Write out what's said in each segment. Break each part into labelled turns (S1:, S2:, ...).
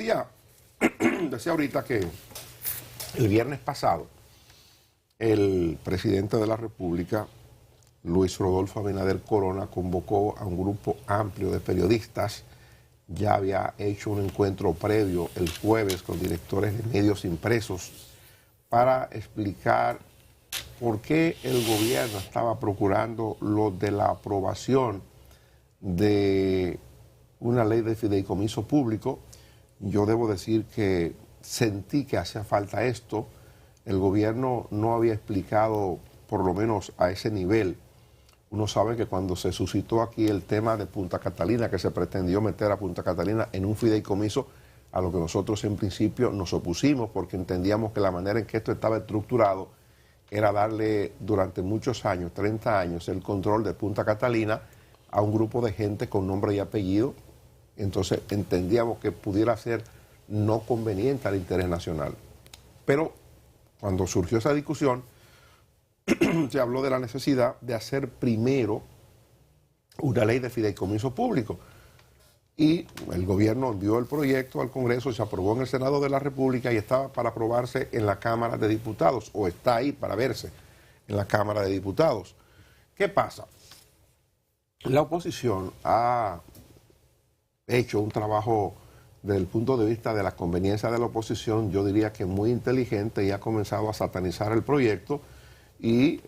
S1: Decía ahorita que el viernes pasado el presidente de la República, Luis Rodolfo Abinader Corona, convocó a un grupo amplio de periodistas. Ya había hecho un encuentro previo el jueves con directores de medios impresos para explicar por qué el gobierno estaba procurando lo de la aprobación de una ley de fideicomiso público. Yo debo decir que sentí que hacía falta esto. El gobierno no había explicado, por lo menos a ese nivel. Uno sabe que cuando se suscitó aquí el tema de Punta Catalina, que se pretendió meter a Punta Catalina en un fideicomiso, a lo que nosotros en principio nos opusimos porque entendíamos que la manera en que esto estaba estructurado era darle durante muchos años, 30 años, el control de Punta Catalina a un grupo de gente con nombre y apellido. Entonces entendíamos que pudiera ser no conveniente al interés nacional. Pero cuando surgió esa discusión, se habló de la necesidad de hacer primero una ley de fideicomiso público. Y el gobierno envió el proyecto al Congreso, se aprobó en el Senado de la República y estaba para aprobarse en la Cámara de Diputados, o está ahí para verse en la Cámara de Diputados. ¿Qué pasa? La oposición ha hecho un trabajo desde el punto de vista de la conveniencia de la oposición, yo diría que muy inteligente, y ha comenzado a satanizar el proyecto. Y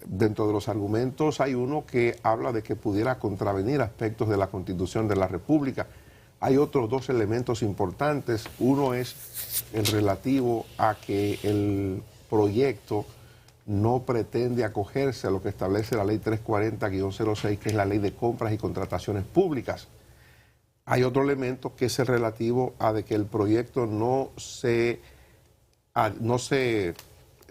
S1: dentro de los argumentos hay uno que habla de que pudiera contravenir aspectos de la Constitución de la República. Hay otros dos elementos importantes. Uno es el relativo a que el proyecto no pretende acogerse a lo que establece la Ley 340-06, que es la Ley de Compras y Contrataciones Públicas. Hay otro elemento que es el relativo a de que el proyecto no se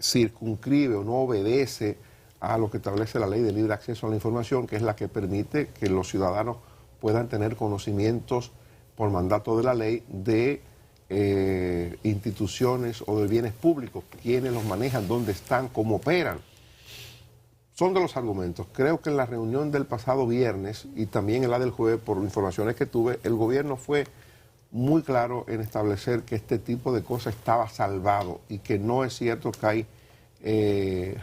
S1: circunscribe o no obedece a lo que establece la Ley de Libre Acceso a la Información, que es la que permite que los ciudadanos puedan tener conocimientos por mandato de la ley de instituciones o de bienes públicos, quiénes los manejan, dónde están, cómo operan. Son de los argumentos. Creo que en la reunión del pasado viernes y también en la del jueves, por informaciones que tuve, el gobierno fue muy claro en establecer que este tipo de cosas estaba salvado y que no es cierto que hay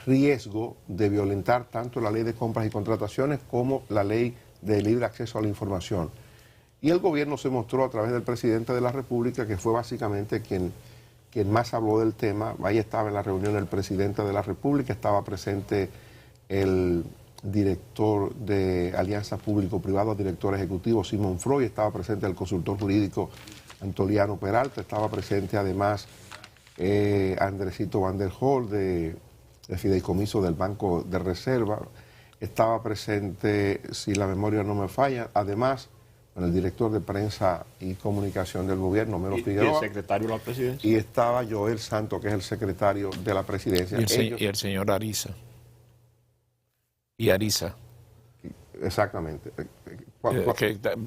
S1: riesgo de violentar tanto la Ley de Compras y Contrataciones como la Ley de Libre Acceso a la Información. Y el gobierno se mostró a través del presidente de la República, que fue básicamente quien más habló del tema. Ahí estaba en la reunión el presidente de la República, estaba presente el director de Alianza Público-Privado, director ejecutivo Simón Freud, estaba presente el consultor jurídico Antoliano Peralta, estaba presente además Andresito Van der Hol de Fideicomiso del Banco de Reserva, estaba presente, si la memoria no me falla, además el director de Prensa y Comunicación del Gobierno, Mero Figueroa.
S2: ¿Y el secretario de la Presidencia?
S1: Y estaba Joel Santos, que es el secretario de la Presidencia.
S3: Y el señor Ariza. Y Ariza.
S1: Exactamente.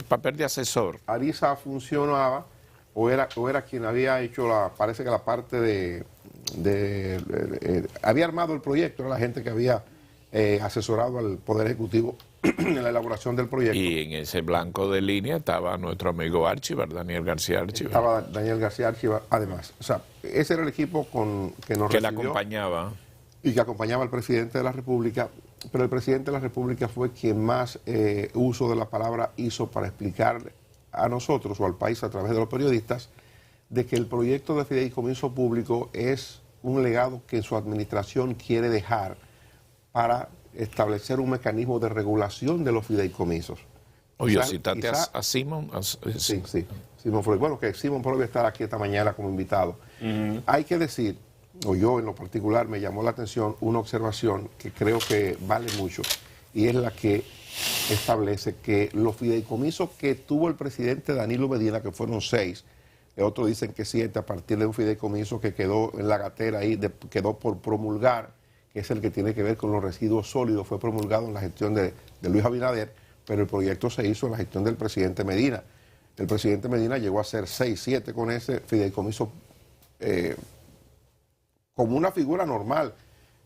S3: Papel de asesor.
S1: Ariza funcionaba o era quien había hecho parece que la parte había armado el proyecto, era la gente que había asesorado al Poder Ejecutivo en la elaboración del proyecto.
S3: Y en ese blanco de línea estaba nuestro amigo Archibar, Daniel García Archibar.
S1: Estaba Daniel García Archibar, además. O sea, ese era el equipo que nos recibió.
S3: Que la acompañaba.
S1: Y que acompañaba al presidente de la República, pero el presidente de la República fue quien más uso de la palabra hizo para explicar a nosotros o al país a través de los periodistas de que el proyecto de fideicomiso público es un legado que su administración quiere dejar para establecer un mecanismo de regulación de los fideicomisos.
S3: Oye, citate a Simón.
S1: Sí, Simón Freud. Bueno, que Simón Freud va a estar aquí esta mañana como invitado. Hay que decir, o yo en lo particular me llamó la atención una observación que creo que vale mucho, y es la que establece que los fideicomisos que tuvo el presidente Danilo Medina, que fueron 6, otros dicen que 7, a partir de un fideicomiso que quedó en la gatera ahí, quedó por promulgar, que es el que tiene que ver con los residuos sólidos, fue promulgado en la gestión de Luis Abinader, pero el proyecto se hizo en la gestión del presidente Medina. El presidente Medina llegó a ser 6, 7 con ese fideicomiso como una figura normal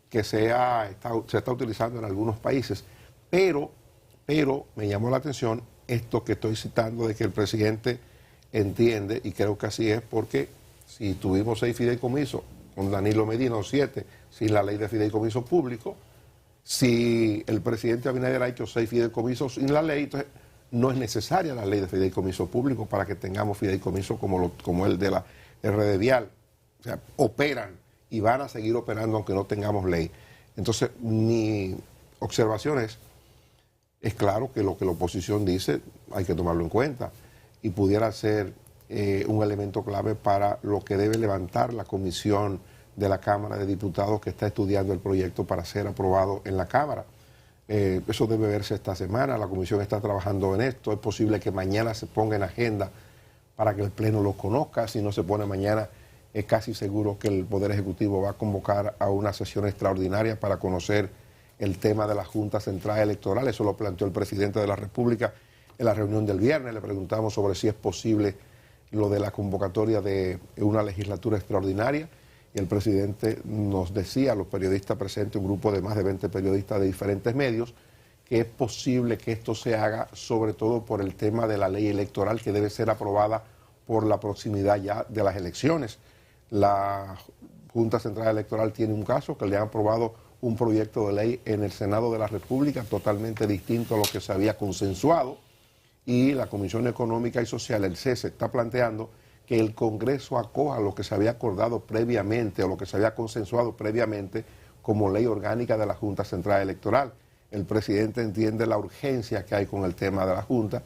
S1: que se está utilizando en algunos países, pero me llamó la atención esto que estoy citando de que el presidente entiende, y creo que así es, porque si tuvimos 6 fideicomisos con Danilo Medina o 7 sin la ley de fideicomiso público, si el presidente Abinader ha hecho 6 fideicomisos sin la ley, entonces no es necesaria la ley de fideicomiso público para que tengamos fideicomisos como el de la RD Vial. O sea, operan y van a seguir operando aunque no tengamos ley. Entonces, mi observación es claro que lo que la oposición dice hay que tomarlo en cuenta y pudiera ser un elemento clave para lo que debe levantar la comisión de la Cámara de Diputados que está estudiando el proyecto para ser aprobado en la Cámara. Eso debe verse esta semana, la comisión está trabajando en esto, es posible que mañana se ponga en agenda para que el Pleno lo conozca. Si no se pone mañana, es casi seguro que el Poder Ejecutivo va a convocar a una sesión extraordinaria para conocer el tema de la Junta Central Electoral. Eso lo planteó el presidente de la República en la reunión del viernes. Le preguntamos sobre si es posible lo de la convocatoria de una legislatura extraordinaria. Y el presidente nos decía a los periodistas presentes, un grupo de más de 20 periodistas de diferentes medios, que es posible que esto se haga sobre todo por el tema de la ley electoral que debe ser aprobada por la proximidad ya de las elecciones. La Junta Central Electoral tiene un caso que le han aprobado un proyecto de ley en el Senado de la República totalmente distinto a lo que se había consensuado, y la Comisión Económica y Social, el CESE, está planteando que el Congreso acoja lo que se había acordado previamente o lo que se había consensuado previamente como ley orgánica de la Junta Central Electoral. El presidente entiende la urgencia que hay con el tema de la Junta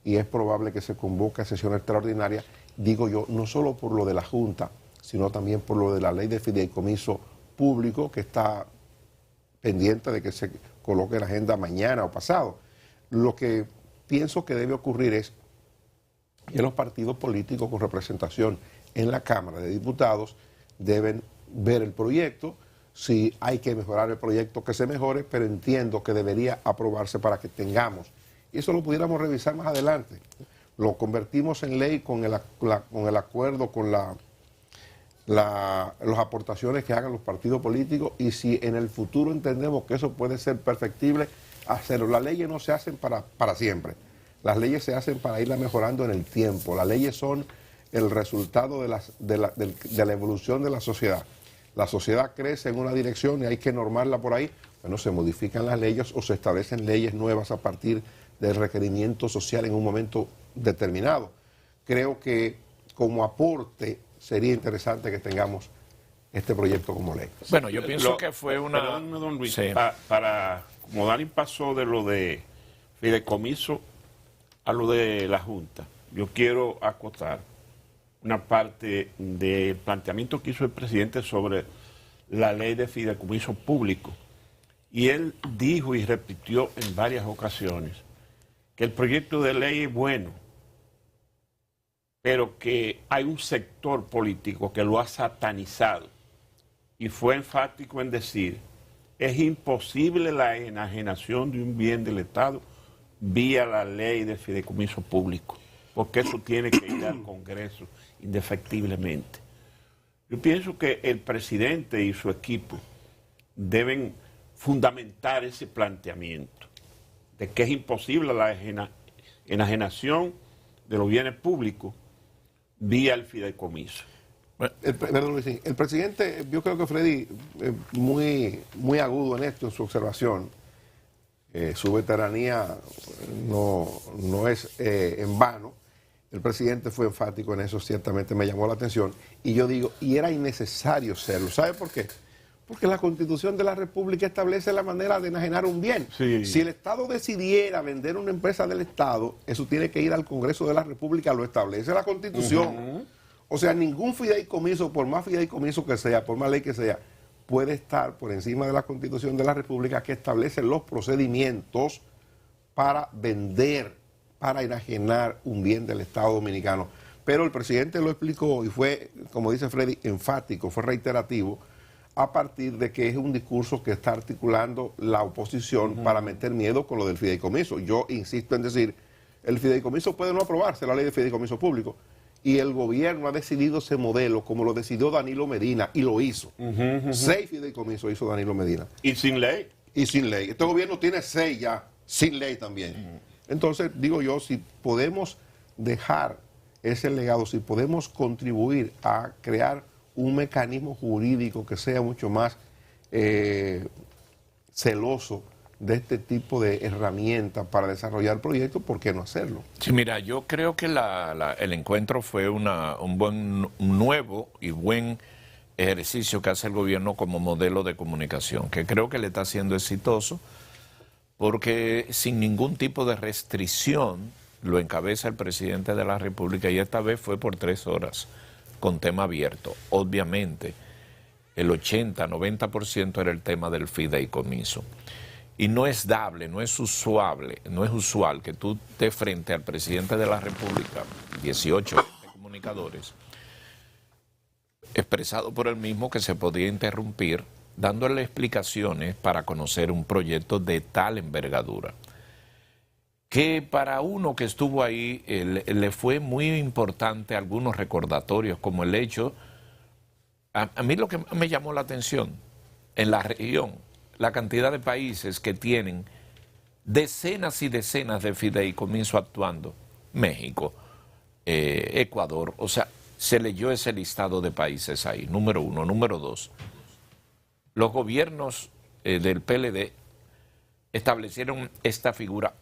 S1: y es probable que se convoque a sesión extraordinaria, digo yo, no solo por lo de la Junta, sino también por lo de la ley de fideicomiso público que está pendiente de que se coloque en la agenda mañana o pasado. Lo que pienso que debe ocurrir es que los partidos políticos con representación en la Cámara de Diputados deben ver el proyecto. Si hay que mejorar el proyecto, que se mejore, pero entiendo que debería aprobarse para que tengamos. Y eso lo pudiéramos revisar más adelante. Lo convertimos en ley con el acuerdo, con las aportaciones que hagan los partidos políticos, y si en el futuro entendemos que eso puede ser perfectible, hacerlo. Las leyes no se hacen para siempre. Las leyes se hacen para irlas mejorando en el tiempo. Las leyes son el resultado de la evolución de la sociedad. La sociedad crece en una dirección y hay que normarla por ahí. Bueno, se modifican las leyes o se establecen leyes nuevas a partir del requerimiento social en un momento determinado. Creo que como aporte sería interesante que tengamos este proyecto como ley.
S3: Bueno, yo pienso que fue una...
S2: Perdón, don Luis,
S3: Sí.
S2: como Dani pasó de lo de fideicomiso a lo de la Junta, yo quiero acotar una parte del planteamiento que hizo el presidente sobre la ley de fideicomiso público. Y él dijo y repitió en varias ocasiones que el proyecto de ley es bueno, pero que hay un sector político que lo ha satanizado. Y fue enfático en decir, es imposible la enajenación de un bien del Estado vía la ley de fideicomiso público, porque eso tiene que ir al Congreso indefectiblemente. Yo pienso que el presidente y su equipo deben fundamentar ese planteamiento de que es imposible la enajenación de los bienes públicos vía el fideicomiso.
S1: Perdón, Luis, el presidente, yo creo que Freddy, muy agudo en esto, en su observación. Su veteranía no es en vano. El presidente fue enfático en eso, ciertamente me llamó la atención. Y yo digo, y era innecesario serlo. ¿Sabe por qué? Porque la Constitución de la República establece la manera de enajenar un bien.
S2: Sí.
S1: Si el Estado decidiera vender una empresa del Estado, eso tiene que ir al Congreso de la República, lo establece la Constitución. O sea, ningún fideicomiso, por más fideicomiso que sea, por más ley que sea, puede estar por encima de la Constitución de la República, que establece los procedimientos para vender, para enajenar un bien del Estado dominicano. Pero el presidente lo explicó y fue, como dice Freddy, enfático, fue reiterativo, a partir de que es un discurso que está articulando la oposición para meter miedo con lo del fideicomiso. Yo insisto en decir, el fideicomiso puede no aprobarse, la ley de fideicomiso público, y el gobierno ha decidido ese modelo como lo decidió Danilo Medina, y lo hizo. 6 fideicomisos hizo Danilo Medina.
S2: Y sin ley.
S1: Y sin ley. Este gobierno tiene 6 ya, sin ley también. Entonces, digo yo, si podemos dejar es el legado, si podemos contribuir a crear un mecanismo jurídico que sea mucho más celoso de este tipo de herramientas para desarrollar proyectos, ¿por qué no hacerlo?
S3: Sí, mira, yo creo que el encuentro fue un nuevo y buen ejercicio que hace el gobierno como modelo de comunicación, que creo que le está siendo exitoso, porque sin ningún tipo de restricción lo encabeza el presidente de la República, y esta vez fue por 3 horas, con tema abierto. Obviamente, el 80-90% era el tema del fideicomiso. Y no es dable, no es usual que tú estés frente al presidente de la República, 18 comunicadores, expresado por él mismo que se podía interrumpir, dándole explicaciones para conocer un proyecto de tal envergadura, que para uno que estuvo ahí le fue muy importante algunos recordatorios, como el hecho, a mí lo que me llamó la atención, en la región, la cantidad de países que tienen decenas y decenas de fideicomiso actuando. México, Ecuador, o sea, se leyó ese listado de países ahí, número 1. Número 2, los gobiernos del PLD establecieron esta figura.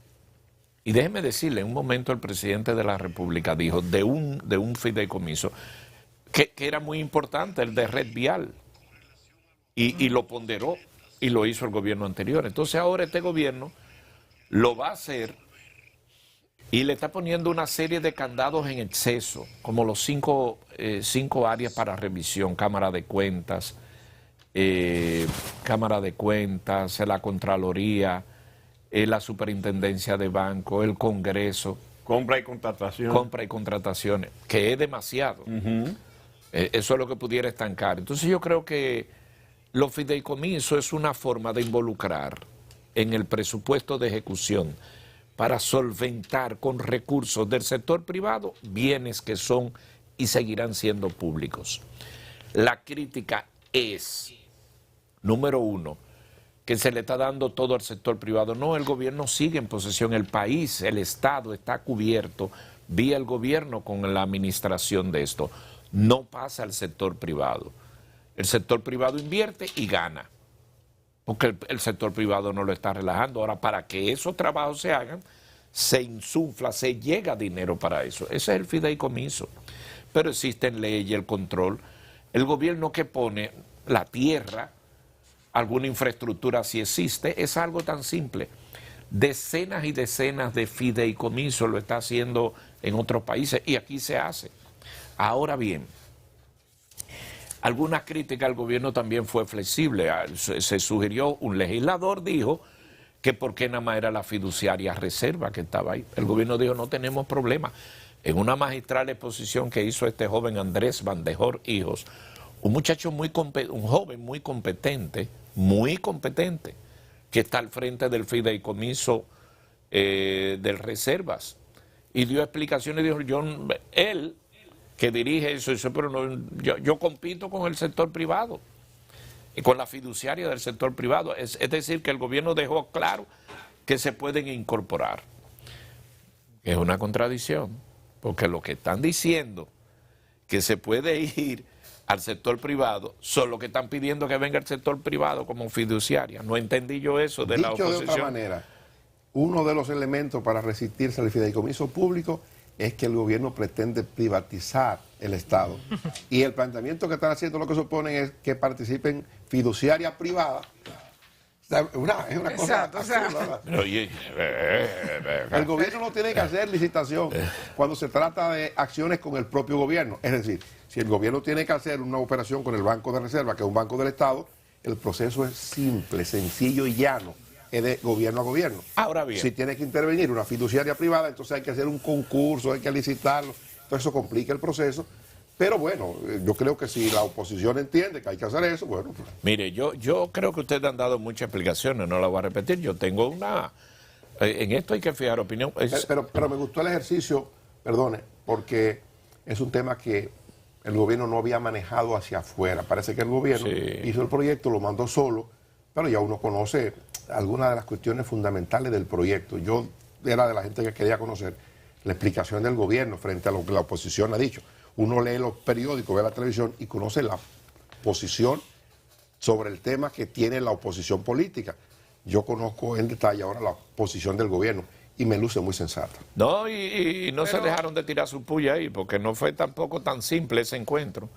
S3: Y déjeme decirle, en un momento el presidente de la República dijo de un fideicomiso que era muy importante, el de red vial, y lo ponderó, y lo hizo el gobierno anterior. Entonces ahora este gobierno lo va a hacer y le está poniendo una serie de candados en exceso, como los cinco áreas para revisión: Cámara de Cuentas, la Contraloría, la Superintendencia de Banco, el Congreso.
S2: Compra y contratación.
S3: Compra y contrataciones, que es demasiado. Eso es lo que pudiera estancar. Entonces yo creo que los fideicomisos es una forma de involucrar en el presupuesto de ejecución para solventar con recursos del sector privado bienes que son y seguirán siendo públicos. La crítica es, número 1, que se le está dando todo al sector privado. No, el gobierno sigue en posesión, el país, el Estado está cubierto vía el gobierno con la administración de esto. No pasa al sector privado. El sector privado invierte y gana, porque el sector privado no lo está relajando. Ahora, para que esos trabajos se hagan, se insufla, se llega dinero para eso. Ese es el fideicomiso. Pero existen leyes, el control. El gobierno que pone la tierra, alguna infraestructura si existe, es algo tan simple. Decenas y decenas de fideicomisos lo está haciendo en otros países y aquí se hace. Ahora bien, alguna crítica al gobierno también fue flexible. Se sugirió, un legislador dijo que por qué nada más era la fiduciaria reserva que estaba ahí. El gobierno dijo, no tenemos problema. En una magistral exposición que hizo este joven Andrés Bandejor Hijos, un muchacho un joven muy competente, que está al frente del fideicomiso de reservas, y dio explicaciones, dijo, él que dirige eso, pero no, yo compito con el sector privado y con la fiduciaria del sector privado. Es decir, que el gobierno dejó claro que se pueden incorporar. Es una contradicción, porque lo que están diciendo que se puede ir al sector privado son los que están pidiendo que venga el sector privado como fiduciaria. No entendí yo eso de la oposición.
S1: Dicho de otra manera, uno de los elementos para resistirse al fideicomiso público es que el gobierno pretende privatizar el Estado. Y el planteamiento que están haciendo, lo que suponen es que participen fiduciarias privadas. Es una cosa absurda. El gobierno no tiene que hacer licitación cuando se trata de acciones con el propio gobierno. Es decir, si el gobierno tiene que hacer una operación con el Banco de Reserva, que es un banco del Estado, el proceso es simple, sencillo y llano. Es de gobierno a gobierno.
S3: Ahora bien,
S1: si tiene que intervenir una fiduciaria privada, entonces hay que hacer un concurso, hay que licitarlo, todo eso complica el proceso. Pero bueno, yo creo que si la oposición entiende que hay que hacer eso, bueno. Pues.
S3: Mire, yo creo que ustedes han dado muchas explicaciones, no las voy a repetir. Yo tengo una... en esto hay que fijar opinión.
S1: Pero me gustó el ejercicio, perdone, porque es un tema que el gobierno no había manejado hacia afuera. Parece que el gobierno hizo el proyecto, lo mandó solo, pero ya uno conoce algunas de las cuestiones fundamentales del proyecto. Yo era de la gente que quería conocer la explicación del gobierno frente a lo que la oposición ha dicho. Uno lee los periódicos, ve la televisión y conoce la posición sobre el tema que tiene la oposición política. Yo conozco en detalle ahora la posición del gobierno y me luce muy sensata.
S3: No, y no se dejaron de tirar su puya ahí, porque no fue tampoco tan simple ese encuentro.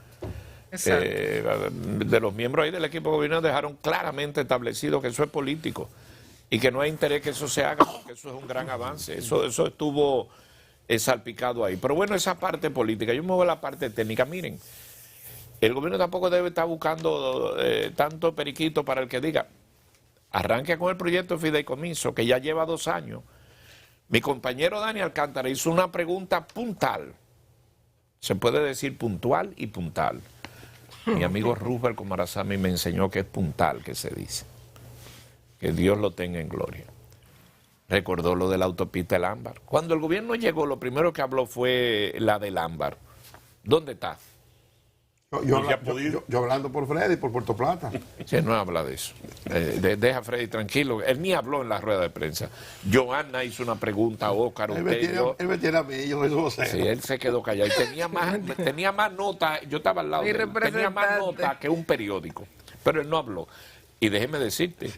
S3: De los miembros ahí del equipo de gobierno dejaron claramente establecido que eso es político y que no hay interés que eso se haga, porque eso es un gran avance. Eso estuvo salpicado ahí. Pero bueno, esa parte política. Yo me voy a la parte técnica. Miren, el gobierno tampoco debe estar buscando tanto periquito para el que diga, arranque con el proyecto de fideicomiso, que ya lleva 2 años. Mi compañero Dani Alcántara hizo una pregunta puntual. Se puede decir puntual y puntal. Mi amigo Rubén Comarazami me enseñó que es puntal que se dice. Que Dios lo tenga en gloria. Recordó lo de la autopista del Ámbar. Cuando el gobierno llegó, lo primero que habló fue la del Ámbar. ¿Dónde está?
S1: Yo hablando por Freddy, por Puerto Plata.
S3: Sí, no habla de eso. Deja a Freddy tranquilo. Él ni habló en la rueda de prensa. Johanna hizo una pregunta a Óscar.
S1: Él me tiene a mí, yo eso sé.
S3: Sí, él se quedó callado. Y tenía más nota, yo estaba al lado de él, tenía más nota que un periódico. Pero él no habló. Y déjeme decirte,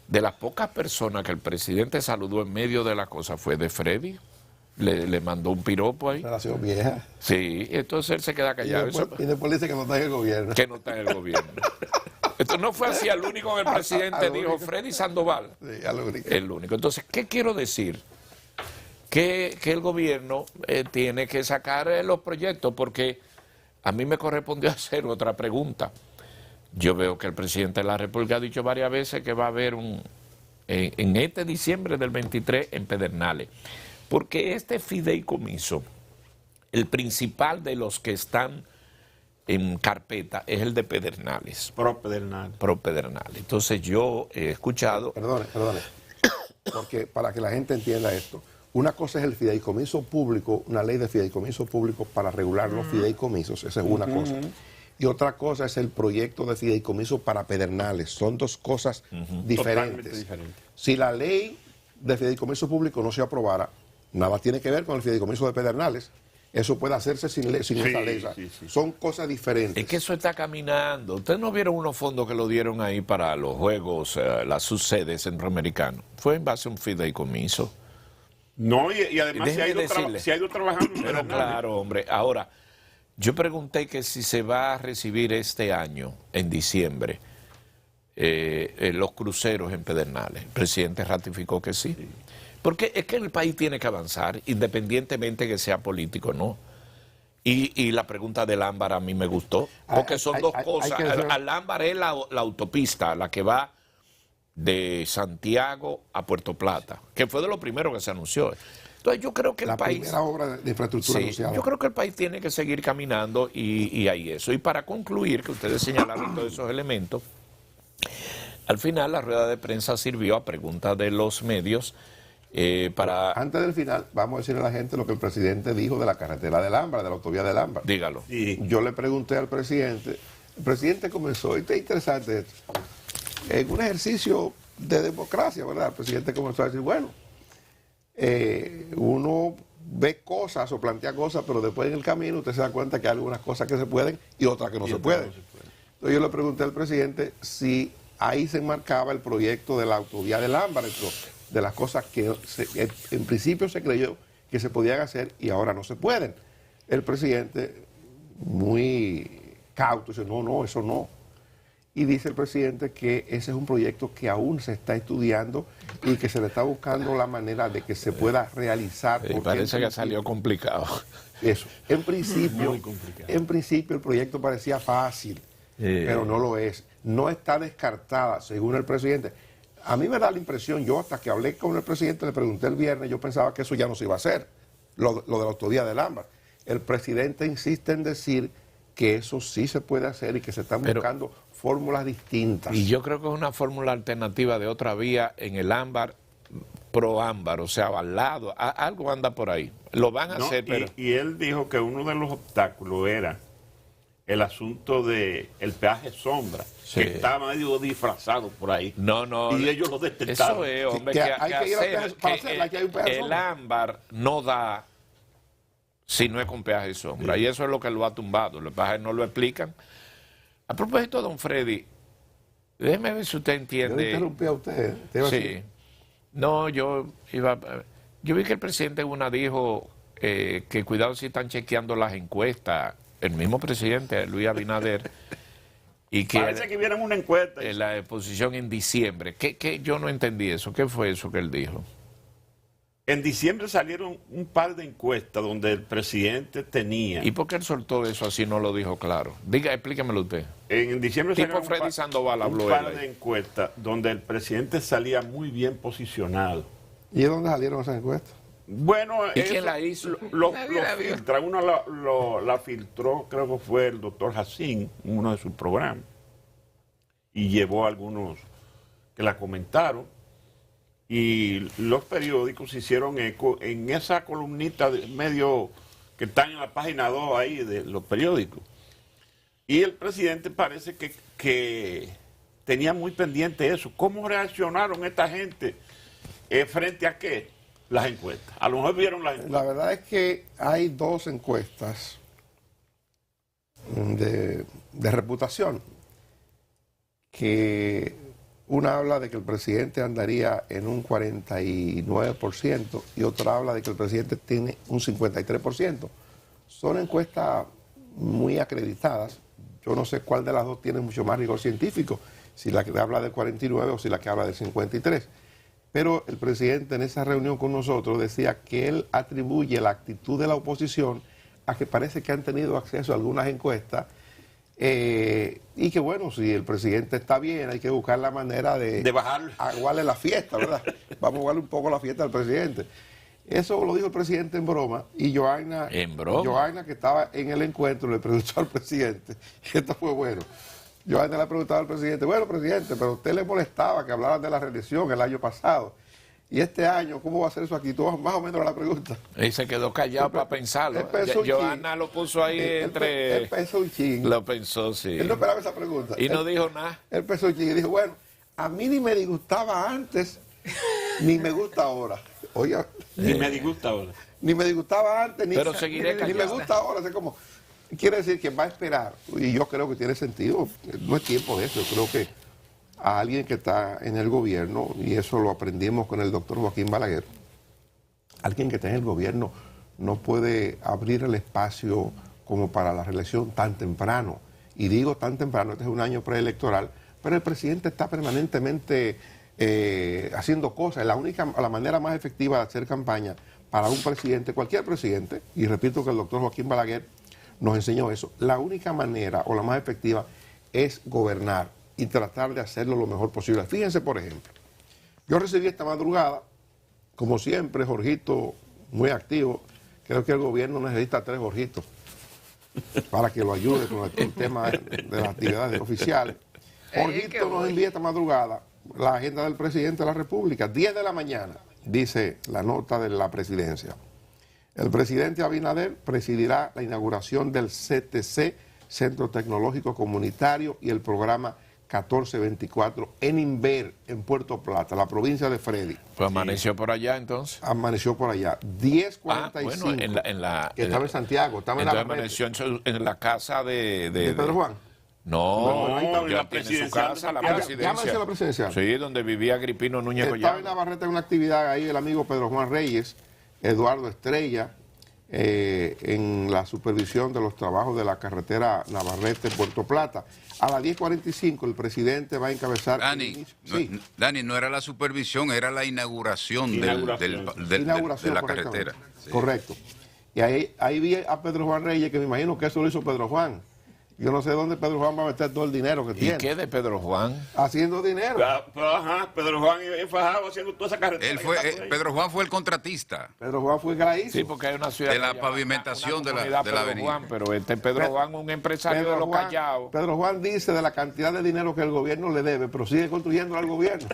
S3: de las pocas personas que el presidente saludó en medio de la cosa fue de Freddy. Le mandó un piropo ahí.
S1: Relación vieja.
S3: Sí, entonces él se queda callado.
S1: Y después dice que no está en el gobierno.
S3: Que no está en el gobierno. Esto no fue así al único que el presidente dijo, Freddy Sandoval. Sí, al único. El único. Entonces, ¿qué quiero decir? Que el gobierno tiene que sacar los proyectos, porque a mí me correspondió hacer otra pregunta. Yo veo que el presidente de la República ha dicho varias veces que va a haber en este diciembre del 23 en Pedernales. Porque este fideicomiso, el principal de los que están en carpeta es el de Pedernales.
S2: Pro Pedernales.
S3: Entonces yo he escuchado...
S1: Perdone. Porque para que la gente entienda esto, una cosa es el fideicomiso público, una ley de fideicomiso público para regular los fideicomisos, esa es una cosa. Y otra cosa es el proyecto de fideicomiso para Pedernales. Son dos cosas diferentes. Si la ley de fideicomiso público no se aprobara, nada tiene que ver con el fideicomiso de Pedernales. Eso puede hacerse sin esa ley. Sí. Son cosas diferentes.
S3: Es que eso está caminando. ¿Ustedes no vieron unos fondos que lo dieron ahí para los Juegos, las subsedes centroamericanos? Fue en base a un fideicomiso.
S2: No, y además se ha ido trabajando.
S3: Pero claro, hombre. Ahora, yo pregunté que si se va a recibir este año, en diciembre, los cruceros en Pedernales. El presidente ratificó que sí. Porque es que el país tiene que avanzar, independientemente que sea político, ¿no? Y la pregunta del Ámbar a mí me gustó, porque son dos cosas. Al Ámbar es la autopista, la que va de Santiago a Puerto Plata, que fue de lo primero que se anunció. Entonces yo creo que el país...
S1: La primera obra de infraestructura anunciada.
S3: Yo creo que el país tiene que seguir caminando y hay eso. Y para concluir, que ustedes señalaron todos esos elementos, al final la rueda de prensa sirvió a preguntas de los medios.
S1: Antes del final, vamos a decirle a la gente lo que el presidente dijo de la carretera del Ámbar, de la autovía del Ámbar.
S3: Dígalo.
S1: Yo le pregunté al presidente, el presidente comenzó, y está interesante esto, en un ejercicio de democracia, ¿verdad? El presidente comenzó a decir, bueno, uno ve cosas o plantea cosas, pero después en el camino usted se da cuenta que hay algunas cosas que se pueden y otras que no se pueden. Entonces yo le pregunté al presidente si ahí se enmarcaba el proyecto de la autovía del Ámbar, de las cosas que en principio se creyó que se podían hacer y ahora no se pueden. El presidente, muy cauto, dice, no, eso no. Y dice el presidente que ese es un proyecto que aún se está estudiando y que se le está buscando la manera de que se pueda realizar.
S3: Y parece que salió complicado.
S1: Eso. En principio el proyecto parecía fácil, pero no lo es. No está descartada, según el presidente. A mí me da la impresión, yo hasta que hablé con el presidente, le pregunté el viernes, yo pensaba que eso ya no se iba a hacer, lo de la autovía del Ámbar. El presidente insiste en decir que eso sí se puede hacer y que se están buscando fórmulas distintas.
S3: Y yo creo que es una fórmula alternativa de otra vía en el Ámbar, pro Ámbar, o sea, al lado, algo anda por ahí. Lo van a hacer, pero...
S2: Y él dijo que uno de los obstáculos era el asunto del peaje sombra,
S3: Sí.
S2: que está medio disfrazado por ahí.
S3: No,
S2: Y ellos lo detectaron.
S3: eso es, hombre,
S1: Que
S3: que,
S1: hay que ir al peaje para hacerla, que hay un peaje
S3: el
S1: sombra.
S3: ámbar no da si no es con peaje sombra.
S2: Sí.
S3: Y eso es lo que lo ha tumbado. Los peajes no lo explican. A propósito, don Freddy, déjeme ver si usted
S1: Yo
S3: entiende.
S1: le interrumpí a usted. Te iba a decir.
S3: Sí. No, yo vi que el presidente una dijo que cuidado si están chequeando las encuestas, el mismo presidente, Luis Abinader, y que
S2: Parece que vieron una encuesta.
S3: en la exposición en diciembre. ¿Qué? Yo no entendí eso. ¿Qué fue eso que él dijo?
S2: En diciembre salieron un par de encuestas donde el presidente tenía.
S3: ¿Y por qué él soltó eso así no lo dijo claro? Diga, explíquemelo usted.
S2: En diciembre
S3: Tipo
S2: salieron
S3: Freddy Sandoval habló
S2: un par
S3: él ahí.
S2: de encuestas donde el presidente salía muy bien posicionado.
S1: ¿Y de dónde salieron esas encuestas?
S2: Bueno,
S3: ¿Y quién la hizo?
S2: Lo
S3: Nadie la vio.
S2: filtra. Uno la filtró, creo que fue el doctor Jacín, en uno de sus programas. Y llevó a algunos que la comentaron. Y los periódicos hicieron eco en esa columnita de medio que están en la página 2 ahí de los periódicos. Y el presidente parece que tenía muy pendiente eso. ¿Cómo reaccionaron esta gente frente a qué? Las encuestas. A lo mejor vieron las encuestas.
S1: La verdad es que hay dos encuestas de reputación, que una habla de que el presidente andaría en un 49% y otra habla de que el presidente tiene un 53%. Son encuestas muy acreditadas. Yo no sé cuál de las dos tiene mucho más rigor científico, si la que habla del 49 o si la que habla del 53. Pero el presidente en esa reunión con nosotros decía que él atribuye la actitud de la oposición a que parece que han tenido acceso a algunas encuestas y que bueno, si el presidente está bien, hay que buscar la manera de
S2: bajar.
S1: aguarle la fiesta, ¿verdad? Vamos a aguarle un poco la fiesta al presidente. Eso lo dijo el presidente en broma y Johanna,
S3: ¿En broma?
S1: Johanna, que estaba en el encuentro, le preguntó al presidente, y esto fue bueno. Johanna le preguntaba al presidente, bueno, presidente, pero a usted le molestaba que hablaran de la reelección el año pasado. Y este año, ¿cómo va a ser su actitud? Más o menos la pregunta.
S3: Y se quedó callado para pensarlo. Johanna lo puso ahí entre...
S1: Él pensó un ching.
S3: Lo pensó, sí.
S1: Él no esperaba esa pregunta.
S3: Y no dijo nada.
S1: Él pensó un ching y dijo, bueno, a mí ni me disgustaba antes, ni me gusta ahora. Oiga,
S2: Ni me disgusta ahora.
S1: ni me disgustaba antes,
S3: Pero seguiré
S1: ni me
S3: callado.
S1: gusta ahora. Así como, quiere decir que va a esperar. Y yo creo que tiene sentido. No es tiempo de eso. Yo creo que a alguien que está en el gobierno, y eso lo aprendimos con el doctor Joaquín Balaguer, alguien que está en el gobierno no puede abrir el espacio como para la reelección tan temprano. Y digo tan temprano, este es un año preelectoral, pero el presidente está permanentemente haciendo cosas. La manera más efectiva de hacer campaña para un presidente, cualquier presidente, y repito que el doctor Joaquín Balaguer nos enseñó eso, la única manera o la más efectiva es gobernar y tratar de hacerlo lo mejor posible. Fíjense, por ejemplo, yo recibí esta madrugada, como siempre, Jorgito, muy activo. Creo que el gobierno necesita 3 Jorgitos para que lo ayude con el tema de las actividades oficiales. Jorgito nos envía esta madrugada la agenda del presidente de la República, 10 de la mañana, dice la nota de la presidencia. El presidente Abinader presidirá la inauguración del CTC, Centro Tecnológico Comunitario, y el programa 1424 en Inver, en Puerto Plata, la provincia de Freddy.
S3: Pues amaneció por allá entonces.
S1: Amaneció por allá. 10:45.
S3: Bueno,
S1: que estaba en Santiago, estaba en
S3: entonces
S1: la
S3: amaneció en la casa de
S1: Pedro Juan.
S3: No,
S2: No, en
S3: ya
S2: la
S3: tiene su
S2: presidencial
S3: casa, la
S2: de Santiago.
S3: presidencia.
S1: Llámese a la presidencial.
S3: Sí, donde vivía Agripino Núñez
S1: Estaba
S3: Collado.
S1: en Navarrete en una actividad ahí el amigo Pedro Juan Reyes, Eduardo Estrella, en la supervisión de los trabajos de la carretera Navarrete-Puerto Plata. A las 10:45 el presidente va a encabezar...
S4: Dani, no era la supervisión, era la inauguración,
S2: Inauguración.
S4: de
S1: correctamente.
S4: la carretera. Sí.
S1: Correcto. Y ahí vi a Pedro Juan Reyes, que me imagino que eso lo hizo Pedro Juan. Yo no sé dónde Pedro Juan va a meter todo el dinero que
S3: ¿Y
S1: tiene.
S3: qué de Pedro Juan?
S1: Haciendo dinero.
S2: Pero, ajá, Pedro Juan enfajado haciendo toda esa carretera.
S4: Él
S2: que
S4: fue,
S2: está por ahí.
S4: Pedro Juan fue el contratista.
S1: Pedro Juan fue graísimo.
S3: Sí, porque hay una ciudad
S4: De la
S3: que se llama
S4: pavimentación de la
S3: comunidad
S4: de la
S3: Pedro
S4: avenida.
S3: Juan, pero este Pedro Juan, un empresario de los Callados.
S1: Pedro Juan dice de la cantidad de dinero que el gobierno le debe, pero sigue construyendo al gobierno.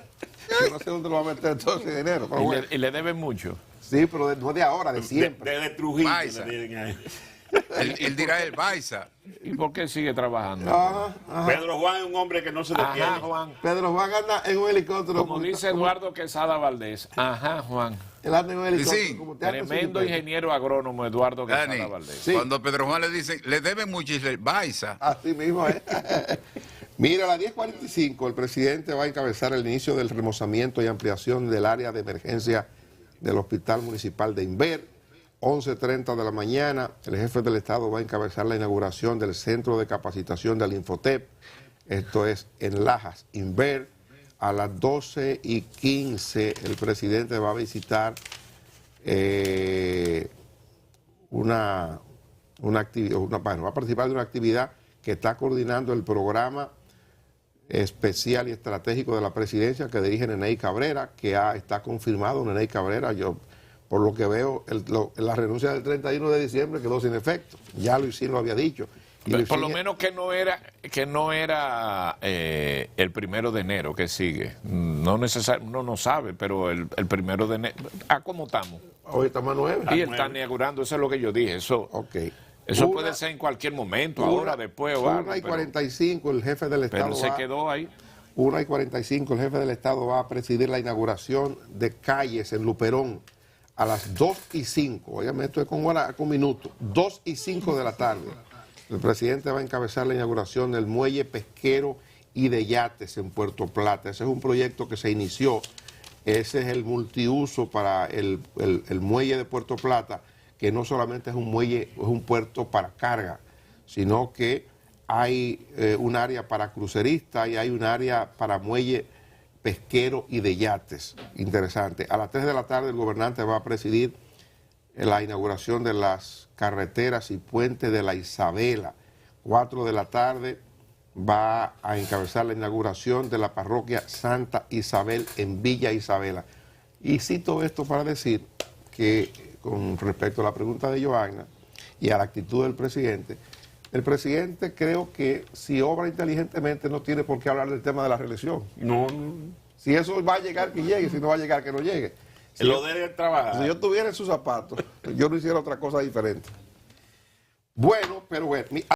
S1: Yo no sé dónde lo va a meter todo ese dinero. Pero bueno.
S3: Y le deben mucho.
S1: Sí, pero no de ahora, de siempre.
S2: De Trujillo.
S4: Paisa.
S2: le dicen ahí.
S4: Él dirá el Baiza.
S3: ¿Y por qué sigue trabajando?
S1: Ajá.
S2: Pedro Juan es un hombre que no se detiene.
S3: Ajá, Juan.
S1: Pedro Juan anda en un helicóptero.
S3: Como dice Eduardo Quesada Valdés. Ajá, Juan.
S1: Él anda en un helicóptero.
S4: Sí.
S1: Como te anda
S3: Tremendo
S1: su
S3: ingeniero agrónomo Eduardo Quesada
S4: Dani,
S3: Valdés.
S1: Sí.
S4: cuando Pedro Juan le dicen, le debe mucho, y dice el Baiza.
S1: Así mismo es. Mira, a las 10:45 el presidente va a encabezar el inicio del remozamiento y ampliación del área de emergencia del Hospital Municipal de Inver. 11:30 de la mañana, el jefe del Estado va a encabezar la inauguración del Centro de Capacitación del Infotep, esto es en Lajas, Inver. A las 12:15 el presidente va a visitar va a participar de una actividad que está coordinando el programa especial y estratégico de la presidencia que dirige Neney Cabrera, que está confirmado Neney Cabrera. Yo, por lo que veo, la renuncia del 31 de diciembre quedó sin efecto. Ya Luisín lo había dicho.
S3: Por lo menos que no era el 1 de enero que sigue. No uno no sabe, pero el 1 de enero. ¿Cómo estamos?
S1: Hoy estamos a 9.
S3: Y él está inaugurando, eso es lo que yo dije. Eso,
S1: Ok.
S3: eso puede ser en cualquier momento, ahora, después o algo.
S1: 1:45 el jefe del Estado
S3: Pero se quedó ahí.
S1: 1:45 el jefe del Estado va a presidir la inauguración de calles en Luperón a las 2:05. Óigame, esto es con minutos. 2:05 de la tarde. El presidente va a encabezar la inauguración del muelle pesquero y de yates en Puerto Plata. Ese es un proyecto que se inició. Ese es el multiuso para el muelle de Puerto Plata, que no solamente es un muelle, es un puerto para carga, sino que hay un área para cruceristas y hay un área para muelle pesquero y de yates. Interesante. A las 3 de la tarde el gobernante va a presidir la inauguración de las carreteras y puentes de la Isabela. 4 de la tarde va a encabezar la inauguración de la parroquia Santa Isabel en Villa Isabela. Y cito esto para decir que, con respecto a la pregunta de Joanna y a la actitud del presidente, el presidente creo que si obra inteligentemente no tiene por qué hablar del tema de la reelección.
S2: No.
S1: Si eso va a llegar, que llegue, si no va a llegar, que no llegue. Si
S2: Lo debe trabajar.
S1: yo estuviera en sus zapatos, yo no hiciera otra cosa diferente. Bueno, pero bueno.